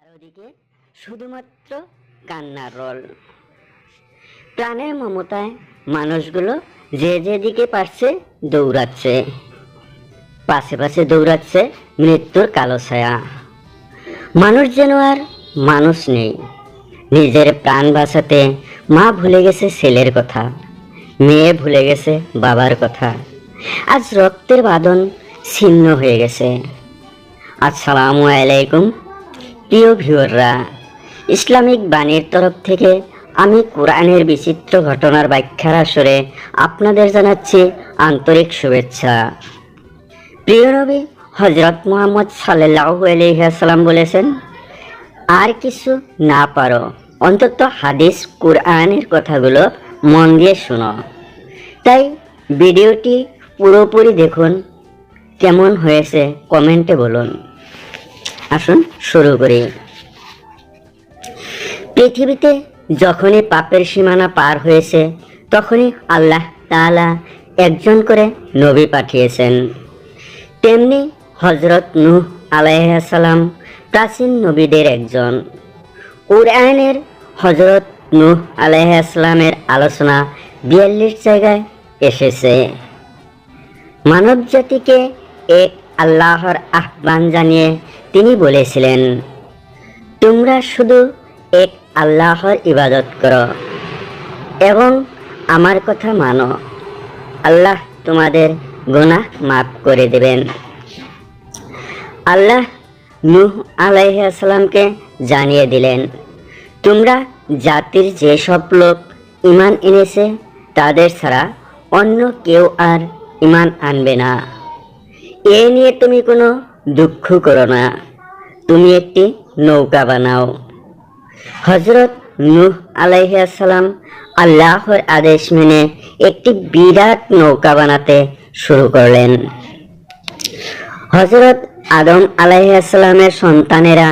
চারদিকে শুধুমাত্র কান্নার রোল। প্রাণের মমতায় মানুষগুলো যে যেদিকে পারছে দৌড়াচ্ছে, পাশে পাশে দৌড়াচ্ছে মৃত্যুর কালো ছায়া। মানুষ যেন আর মানুষ নেই। নিজের প্রাণ বাঁচাতে মা ভুলে গেছে ছেলের কথা, মেয়ে ভুলে গেছে বাবার কথা। আজ রক্তের বাঁধন ছিন্ন হয়ে গেছে। আসসালামু আলাইকুম প্রিয় ভিউয়াররা, ইসলামিক বাণীর তরফ থেকে আমি কোরআনের বিচিত্র ঘটনার ব্যাখ্যার আসরে আপনাদের জানাচ্ছি আন্তরিক শুভেচ্ছা। প্রিয় নবী হযরত মুহাম্মদ সাল্লাল্লাহু আলাইহি ওয়াসাল্লাম বলেছেন, আর কিছু না পারো অন্তত হাদিস কোরআনের কথাগুলো মন দিয়ে শোনো। তাই ভিডিওটি পুরোপুরি দেখুন, কেমন হয়েছে কমেন্টে বলুন। আসুন শুরু করি। পৃথিবীতে যখনই পাপের সীমানা পার হয়েছে তখনই আল্লাহ তাআলা একজন করে নবী পাঠিয়েছেন। তেমনি হযরত নূহ আলাইহিস সালাম প্রাচীন নবীদের একজন। কুরআনের হযরত নূহ আলাইহিস সালামের আলোচনা ৪২ জায়গায় এসেছে। মানব জাতিকে এক আল্লাহর আহ্বান জানিয়ে তিনি বলেছিলেন, তোমরা শুধু এক আল্লাহর ইবাদত করো এবং আমার কথা মানো, আল্লাহ তোমাদের গুনাহ মাফ করে দেবেন। আল্লাহ নূহ আলাইহিস সালামকে জানিয়ে দিলেন, তোমরা জাতির যেসব লোক ঈমান এনেছে তাদের ছাড়া অন্য কেউ আর ঈমান আনবে না। এ নিয়ে তুমি কোনো দুঃখ করো না, তুমি একটি নৌকা বানাও। হযরত নূহ আলাইহিস সালাম আল্লাহর আদেশ মেনে একটি বিরাট নৌকা বানাতে শুরু করলেন। হযরত আদম আলাইহিস সালামের সন্তানেরা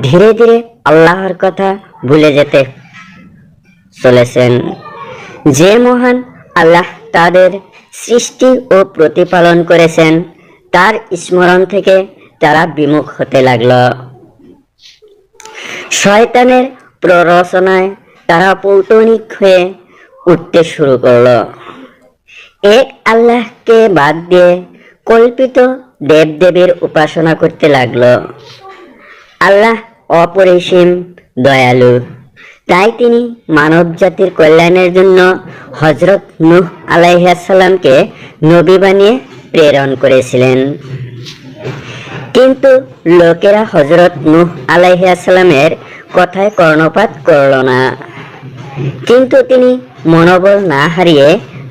ধীরে ধীরে আল্লাহর কথা ভুলে যেতে চলেছেন। যে মহান আল্লাহ তাদের সৃষ্টি ও প্রতিপালন করেছেন তার স্মরণ থেকে তারা বিমুখ হতে লাগল। শয়তানের প্ররোচনায় তারা পৌতনিক হয়ে উঠতে শুরু করল। এক আল্লাহকে বাদ দিয়ে কল্পিত দেবদেবীর উপাসনা করতে লাগলো। আল্লাহ অপরিসীম দয়ালু, তাই তিনি মানব জাতির কল্যাণের জন্য হযরত নূহ আলাইহিস সালামকে নবী বানিয়ে প্রেরণ করেছিলেন। কিন্তু লোকেরা হযরত নূহ আলাইহিস সালামের কথায় কর্ণপাত করল না। কিন্তু তিনি মনোবল না হারিয়ে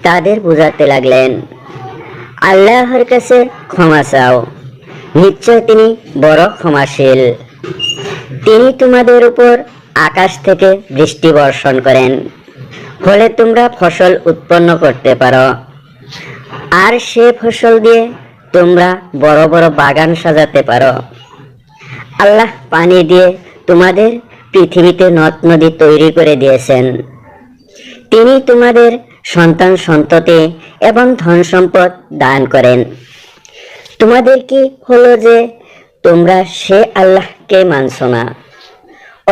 তাদের বোঝাতে লাগলেন, আল্লাহর কাছে ক্ষমা চাও, নিশ্চয় তিনি বড় ক্ষমাশীল। তিনি তোমাদের উপর আকাশ থেকে বৃষ্টি বর্ষণ করেন, ফলে তোমরা ফসল উৎপন্ন করতে পারো, আর সে ফসল দিয়ে তোমরা বড় বড় বাগান সাজাতে পারো। আল্লাহ পানি দিয়ে তোমাদের পৃথিবীতে নদ নদী তৈরি করে দিয়েছেন। তিনি তোমাদের সন্তান সন্ততি এবং ধন সম্পদ দান করেন। তোমাদের কি হলো যে তোমরা সে আল্লাহকে মানছ না,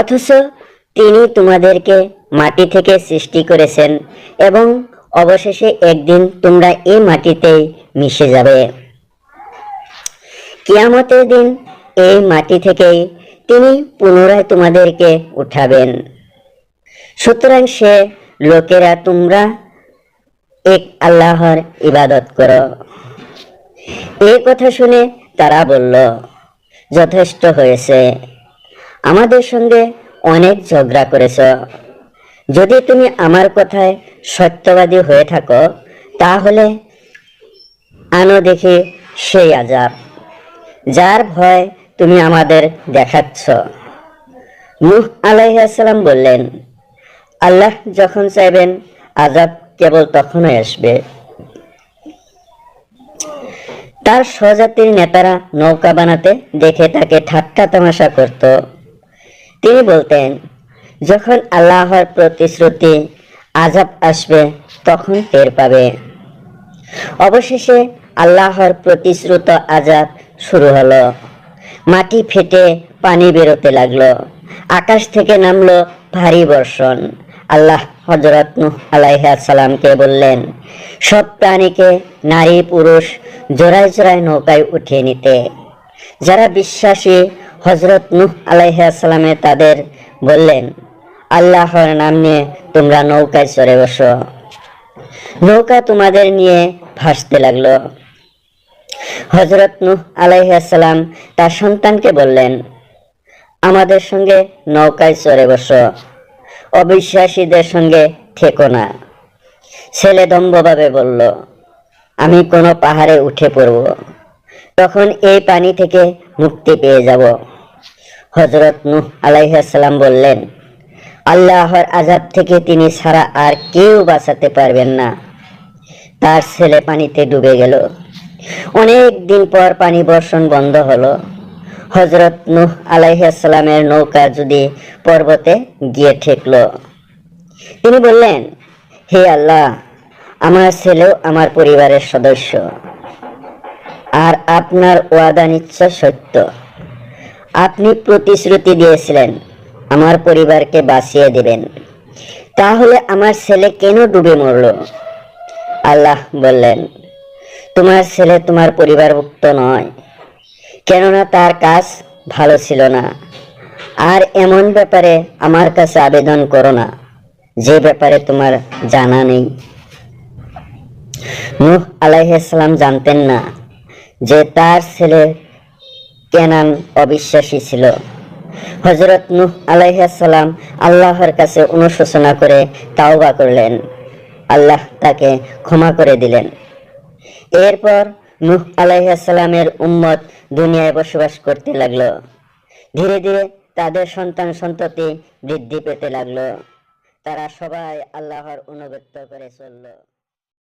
অথচ তিনি তোমাদেরকে মাটি থেকে সৃষ্টি করেছেন এবং অবশেষে একদিন তোমরা এই মাটিতেই মিশে যাবে। কিয়ামতের দিন এই মাটি থেকেই তিনি পুনরায় তোমাদেরকে উঠাবেন। সুতরাং সে লোকেরা তোমরা এক আল্লাহর ইবাদত করো। এই কথা শুনে তারা বলল, যথেষ্ট হয়েছে, আমাদের সঙ্গে অনেক ঝগড়া করেছ। যদি তুমি আমার কথায় সত্যবাদী হয়ে থাকো তাহলে আনো দেখি সেই আযাব, যার ভয় তুমি আমাদের দেখাচ্ছ। নূহ আলাইহিস সালাম বললেন, আল্লাহ যখন চাইবেন আযাব কেবল তখনই আসবে। তার স্বজাতির নেতারা নৌকা বানাতে দেখে তাকে ঠাট্টা তামাশা করত। তিনি বলতেন, যখন আল্লাহর প্রতিশ্রুতি আযাব আসবে তখন টের পাবে। অবশেষে আল্লাহর প্রতিশ্রুত আযাব শুরু হলো। মাটি ফেটে পানি বেরোতে লাগলো। আকাশ থেকে নামলো ভারী বর্ষণ। আল্লাহ হযরত নূহ আলাইহিস সালামকে বললেন, সব প্রাণীকে, নারী পুরুষ জোড়ায় জোড়ায় নৌকায় উঠিয়ে নিতে। যারা বিশ্বাসী হযরত নূহ আলাইহিস সালামে তাদের বললেন, আল্লাহর নাম নিয়ে তোমরা নৌকায় চড়ে বসো। নৌকা তোমাদের নিয়ে ভাসতে লাগলো। হযরত নূহ আলাইহিস সালাম তার সন্তানকে বললেন, আমাদের সঙ্গে নৌকায় চড়ে বসো, অবিশ্বাসীদের সঙ্গে থেকো না। ছেলে দম্ভভাবে বলল, আমি কোনো পাহাড়ে উঠে পড়ব, তখন এই পানি থেকে মুক্তি পেয়ে যাব। হযরত নূহ আলাইহিস সালাম বললেন, আল্লাহর আযাব থেকে তিনি ছাড়া আর কেউ বাঁচাতে পারবেন না। তার ছেলে পানিতে ডুবে গেল। অনেক দিন পর পানি বর্ষণ বন্ধ হলো। হযরত নূহ আলাইহিস সালামের নৌকা যদি পর্বতে গিয়ে ঠেকল। তিনি বললেন, হে আল্লাহ, আমার ছেলেও আমার পরিবারের সদস্য, আর আপনার ওয়াদা নিশ্চয় সত্য। আপনি প্রতিশ্রুতি দিয়েছিলেন আমার পরিবারকে বাঁচিয়ে দিবেন, তাহলে আমার ছেলে কেন ডুবে মরল? আল্লাহ বললেন, তোমার ছেলে তোমার পরিবারভুক্ত নয়, কেননা তার কাজ ভালো ছিল না। আর এমন ব্যাপারে আমার কাছে আবেদন করো না যে ব্যাপারে তোমার জানা নেই। নূহ আলাইহিস সালাম জানতেন না যে তার ছেলে কেনান অবিশ্বাসী ছিল। হযরত নূহ আলাইহিস সালাম আল্লাহর কাছে অনুশোচনা করে তাওবা করলেন। আল্লাহ তাকে ক্ষমা করে দিলেন। এরপর নূহ আলাইহিস সালামের উম্মত দুনিয়ায় বসবাস করতে লাগলো। ধীরে ধীরে তাদের সন্তান সন্ততি বৃদ্ধি পেতে লাগলো। তারা সবাই আল্লাহর অনুগত্য করে চলল।